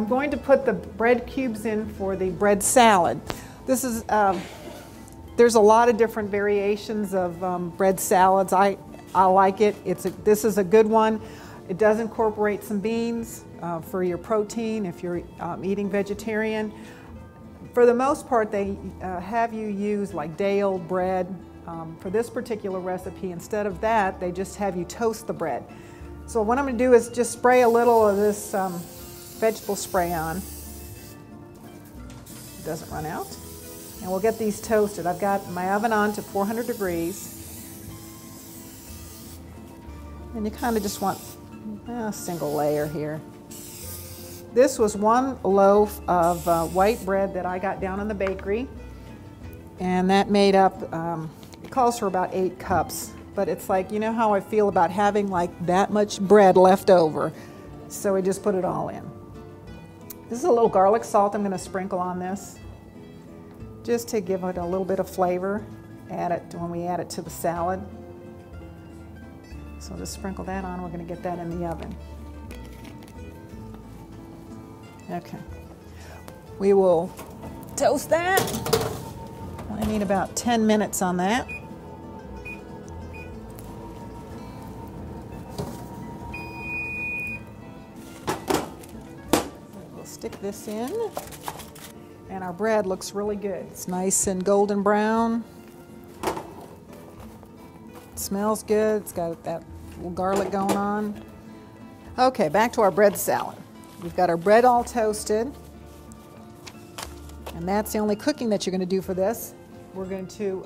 I'm going to put the bread cubes in for the bread salad. This is, there's a lot of different variations of bread salads. I like it. This is a good one. It does incorporate some beans for your protein if you're eating vegetarian. For the most part, they have you use like day-old bread. For this particular recipe, instead of that, they just have you toast the bread. So what I'm going to do is just spray a little of this vegetable spray on. It doesn't run out. And we'll get these toasted. I've got my oven on to 400 degrees. And you kind of just want a single layer here. This was one loaf of white bread that I got down in the bakery. And that made up, it calls for about 8 cups. But it's like, you know how I feel about having like that much bread left over. So we just put it all in. This is a little garlic salt I'm going to sprinkle on this, just to give it a little bit of flavor. Add it when we add it to the salad. So just sprinkle that on. We're going to get that in the oven. Okay. We will toast that. I need about 10 minutes on that. Stick this in, and our bread looks really good. It's nice and golden brown. It smells good. It's got that little garlic going on. Okay, back to our bread salad. We've got our bread all toasted, and that's the only cooking that you're going to do for this. We're going to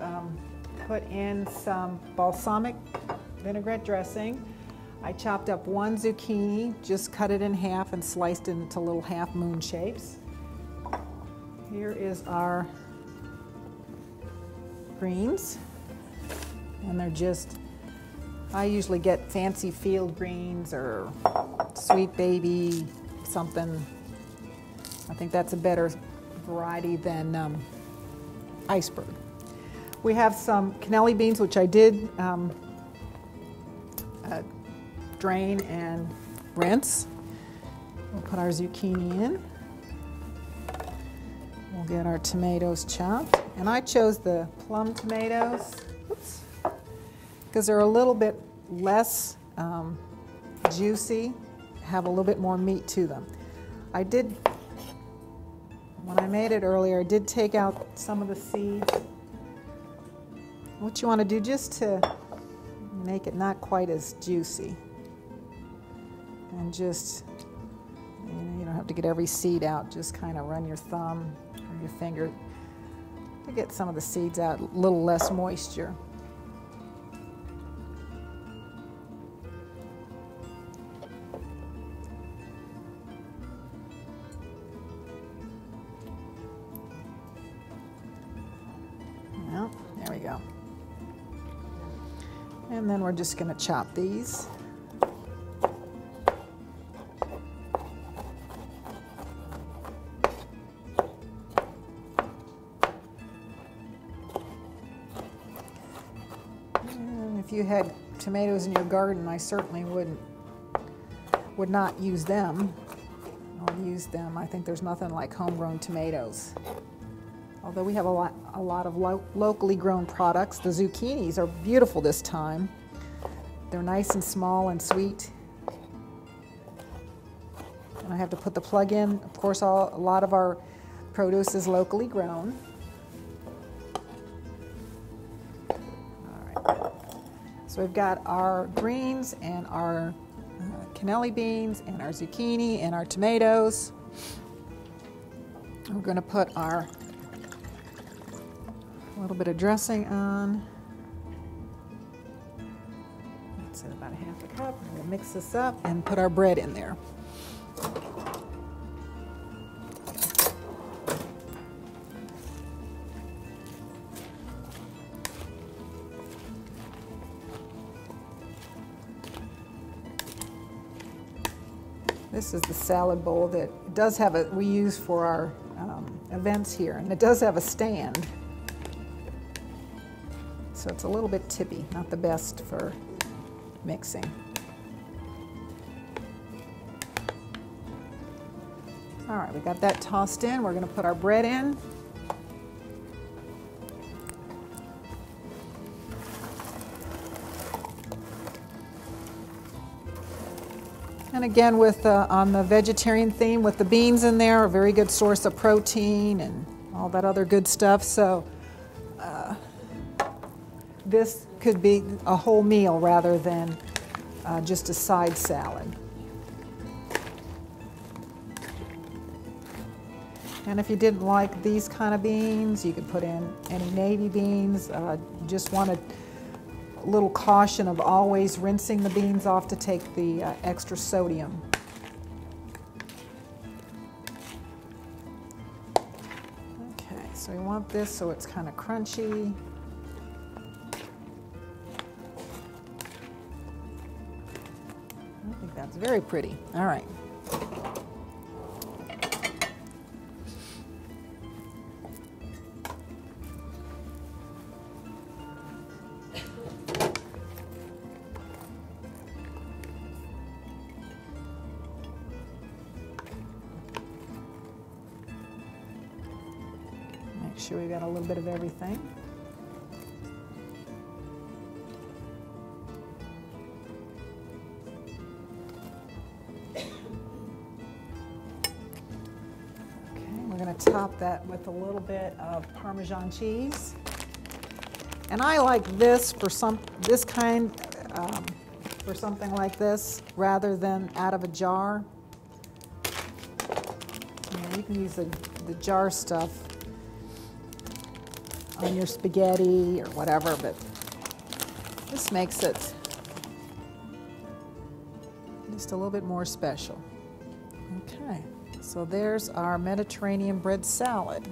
put in some balsamic vinaigrette dressing. I chopped up 1 zucchini, just cut it in half and sliced it into little half moon shapes. Here is our greens, and they're just, I usually get fancy field greens or sweet baby something. I think that's a better variety than iceberg. We have some cannellini beans, which I did drain and rinse. We'll put our zucchini in. We'll get our tomatoes chopped. And I chose the plum tomatoes, because they're a little bit less juicy, have a little bit more meat to them. I did, when I made it earlier, I did take out some of the seeds. What you want to do just to make it not quite as juicy. And just, you don't have to get every seed out, just kind of run your thumb or your finger to get some of the seeds out, a little less moisture. Well, there we go. And then we're just going to chop these. If you had tomatoes in your garden, I certainly would not use them. I'll use them. I think there's nothing like homegrown tomatoes. Although we have a lot of locally grown products. The zucchinis are beautiful this time. They're nice and small and sweet. And I have to put the plug in. Of course, a lot of our produce is locally grown. So we've got our greens and our cannellini beans and our zucchini and our tomatoes. We're going to put our little bit of dressing on. That's about 1/2 cup. We'll mix this up and put our bread in there. This is the salad bowl that it does have we use for our events here, and it does have a stand. So it's a little bit tippy, not the best for mixing. All right, we got that tossed in. We're going to put our bread in. And again, with on the vegetarian theme, with the beans in there, a very good source of protein and all that other good stuff. So this could be a whole meal rather than just a side salad. And if you didn't like these kind of beans, you could put in any navy beans. Just want a little caution of always rinsing the beans off to take the extra sodium. Okay, so we want this so it's kind of crunchy. I think that's very pretty. All right. Make sure we got a little bit of everything. Top that with a little bit of Parmesan cheese, and I like this for something like this rather than out of a jar. You can use the jar stuff on your spaghetti or whatever, but this makes it just a little bit more special. Okay. So there's our Mediterranean bread salad.